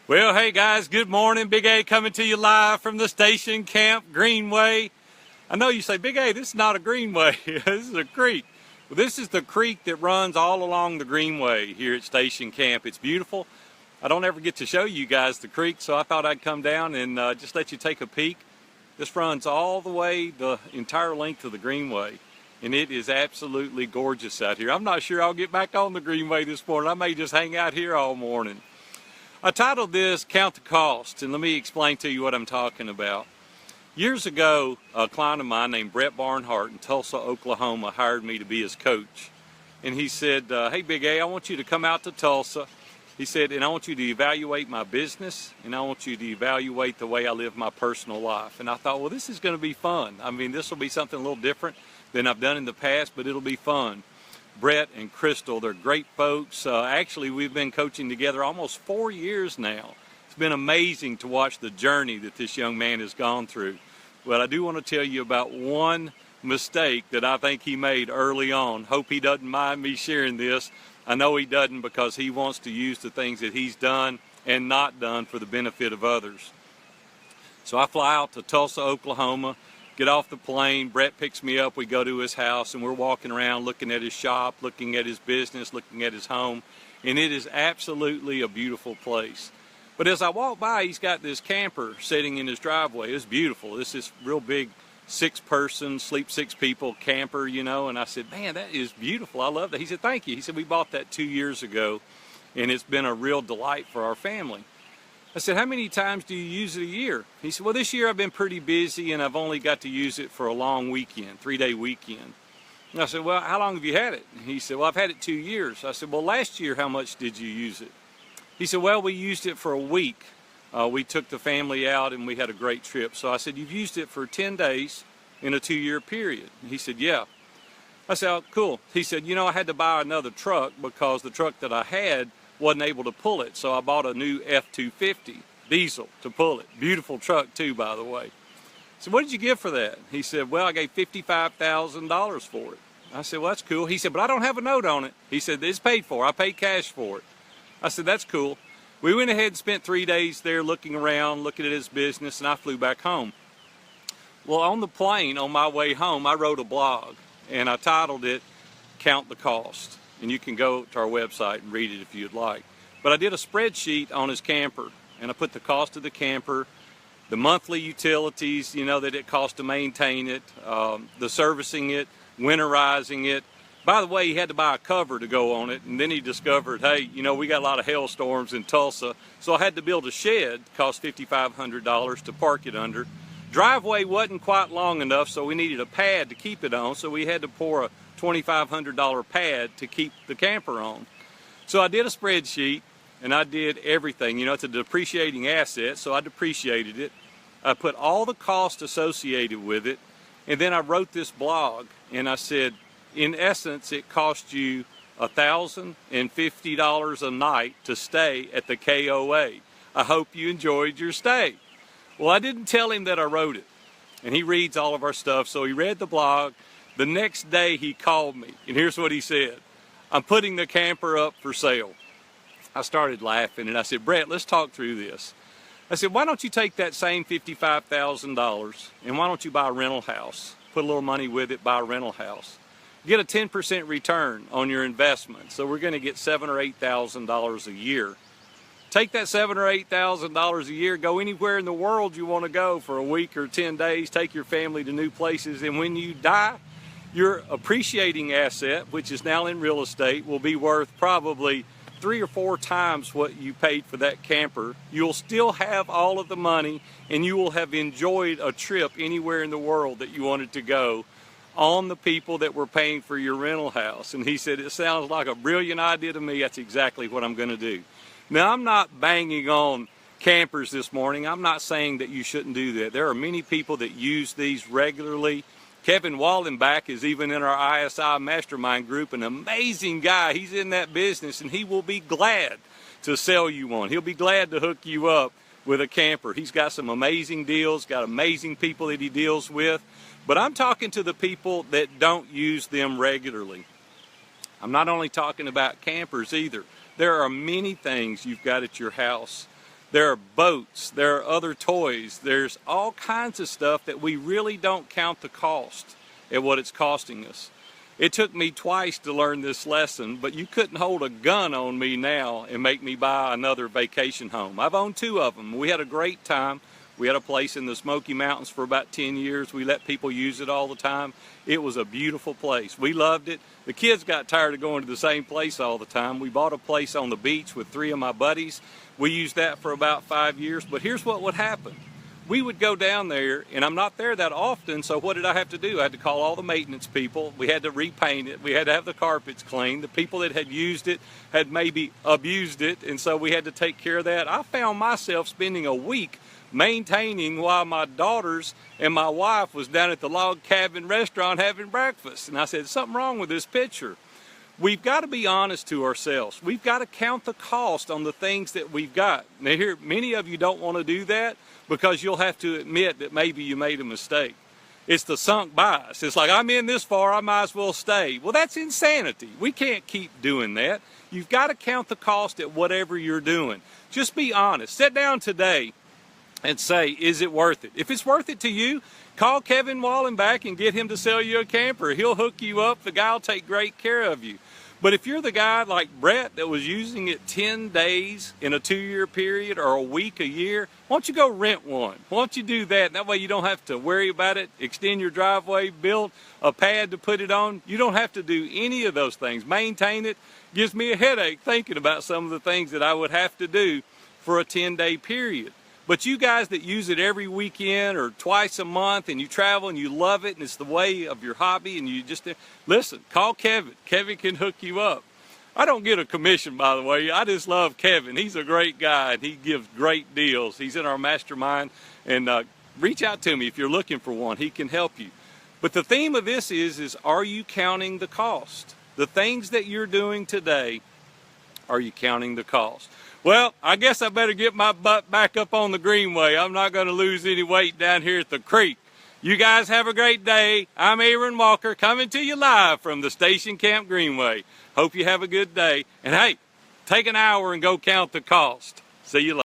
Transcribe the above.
Well, hey guys, good morning. Big A coming to you live from the station camp, Greenway. I know you say, Big A, this is not a greenway. This is a creek. Well, this is the creek that runs all along the Greenway here at station camp. It's beautiful. I don't ever get to show you guys the creek, so I thought I'd come down and just let you take a peek. This runs all the way the entire length of the Greenway, and it is absolutely gorgeous out here. I'm not sure I'll get back on the Greenway this morning. I may just hang out here all morning. I titled this Count the Cost, and let me explain to you what I'm talking about. Years ago, a client of mine named Brett Barnhart in Tulsa, Oklahoma hired me to be his coach. And he said, hey Big A, I want you to come out to Tulsa. He said, and I want you to evaluate my business, and I want you to evaluate the way I live my personal life. And I thought, well, this is going to be fun. I mean, this will be something a little different than I've done in the past, but it'll be fun. Brett and Crystal, they're great folks. Actually, we've been coaching together almost 4 years now. It's been amazing to watch the journey that this young man has gone through. But I do want to tell you about one mistake that I think he made early on. Hope he doesn't mind me sharing this. I know he doesn't, because he wants to use the things that he's done and not done for the benefit of others. So I fly out to Tulsa, Oklahoma. Get off the plane, Brett picks me up, we go to his house, and we're walking around looking at his shop, looking at his business, looking at his home, and it is absolutely a beautiful place. But as I walk by, he's got this camper sitting in his driveway. It's beautiful. This is real big 6-person, sleep 6 people camper, you know, and I said, man, that is beautiful. I love that. He said, thank you. He said, we bought that 2 years ago, and it's been a real delight for our family. I said, how many times do you use it a year? He said, well, this year I've been pretty busy and I've only got to use it for a long weekend, 3-day weekend. And I said, well, how long have you had it? And he said, well, I've had it 2 years. I said, well, last year, how much did you use it? He said, well, we used it for a week. We took the family out and we had a great trip. So I said, you've used it for 10 days in a 2-year period? And he said, yeah. I said, oh, cool. He said, you know, I had to buy another truck because the truck that I had wasn't able to pull it, so I bought a new F-250 diesel to pull it. Beautiful truck too, by the way. So what did you give for that? He said, well, I gave $55,000 for it. I said, well, that's cool. He said, but I don't have a note on it. He said, it's paid for. I paid cash for it. I said, that's cool. We went ahead and spent 3 days there looking around, looking at his business, and I flew back home. Well, on the plane, on my way home, I wrote a blog, and I titled it, Count the Cost. And you can go to our website and read it if you'd like. But I did a spreadsheet on his camper, and I put the cost of the camper, the monthly utilities, you know, that it costs to maintain it, the servicing it, winterizing it. By the way, he had to buy a cover to go on it, and then he discovered, hey, you know, we got a lot of hailstorms in Tulsa, so I had to build a shed. It cost $5,500 to park it under. Driveway wasn't quite long enough, so we needed a pad to keep it on, so we had to pour a $2,500 pad to keep the camper on. So I did a spreadsheet and I did everything. You know, it's a depreciating asset, so I depreciated it. I put all the costs associated with it, and then I wrote this blog and I said, in essence, it cost you $1,050 a night to stay at the KOA. I hope you enjoyed your stay. Well, I didn't tell him that I wrote it, and he reads all of our stuff, so he read the blog. The next day he called me, and here's what he said. I'm putting the camper up for sale. I started laughing, and I said, Brett, let's talk through this. I said, why don't you take that same $55,000, and why don't you buy a rental house? Put a little money with it, buy a rental house. Get a 10% return on your investment. So we're going to get $7,000 or $8,000 a year. Take that $7,000 or $8,000 a year, go anywhere in the world you want to go for a week or 10 days, take your family to new places, and when you die, your appreciating asset, which is now in real estate, will be worth probably 3 or 4 times what you paid for that camper. You'll still have all of the money, and you will have enjoyed a trip anywhere in the world that you wanted to go on the people that were paying for your rental house. And he said, it sounds like a brilliant idea to me. That's exactly what I'm going to do. Now, I'm not banging on campers this morning. I'm not saying that you shouldn't do that. There are many people that use these regularly. Kevin Wallenbach is even in our ISI mastermind group, an amazing guy. He's in that business, and he will be glad to sell you one. He'll be glad to hook you up with a camper. He's got some amazing deals, got amazing people that he deals with. But I'm talking to the people that don't use them regularly. I'm not only talking about campers either. There are many things you've got at your house There are boats, there are other toys, there's all kinds of stuff that we really don't count the cost at what it's costing us. It took me twice to learn this lesson, but you couldn't hold a gun on me now and make me buy another vacation home. I've owned 2 of them. We had a great time. We had a place in the Smoky Mountains for about 10 years. We let people use it all the time. It was a beautiful place. We loved it. The kids got tired of going to the same place all the time. We bought a place on the beach with 3 of my buddies. We used that for about 5 years, but here's what would happen. We would go down there, and I'm not there that often, so what did I have to do? I had to call all the maintenance people. We had to repaint it. We had to have the carpets cleaned. The people that had used it had maybe abused it, and so we had to take care of that. I found myself spending a week maintaining while my daughters and my wife was down at the log cabin restaurant having breakfast. And I said, something wrong with this picture. We've got to be honest to ourselves. We've got to count the cost on the things that we've got. Now here, many of you don't want to do that because you'll have to admit that maybe you made a mistake. It's the sunk bias. It's like, I'm in this far, I might as well stay. Well, that's insanity. We can't keep doing that. You've got to count the cost at whatever you're doing. Just be honest. Sit down today and say, is it worth it? If it's worth it to you, call Kevin Wallenbach and get him to sell you a camper. He'll hook you up. The guy will take great care of you. But if you're the guy like Brett that was using it 10 days in a 2-year period or a week a year, why don't you go rent one? Why don't you do that? That way you don't have to worry about it, extend your driveway, build a pad to put it on. You don't have to do any of those things. Maintain it. Gives me a headache thinking about some of the things that I would have to do for a 10-day period. But you guys that use it every weekend or twice a month and you travel and you love it and it's the way of your hobby and you just, listen, call Kevin. Kevin can hook you up. I don't get a commission, by the way. I just love Kevin. He's a great guy and he gives great deals. He's in our mastermind, and reach out to me if you're looking for one. He can help you. But the theme of this is are you counting the cost? The things that you're doing today, are you counting the cost? Well, I guess I better get my butt back up on the Greenway. I'm not going to lose any weight down here at the creek. You guys have a great day. I'm Aaron Walker coming to you live from the Station Camp Greenway. Hope you have a good day. And hey, take an hour and go count the cost. See you later.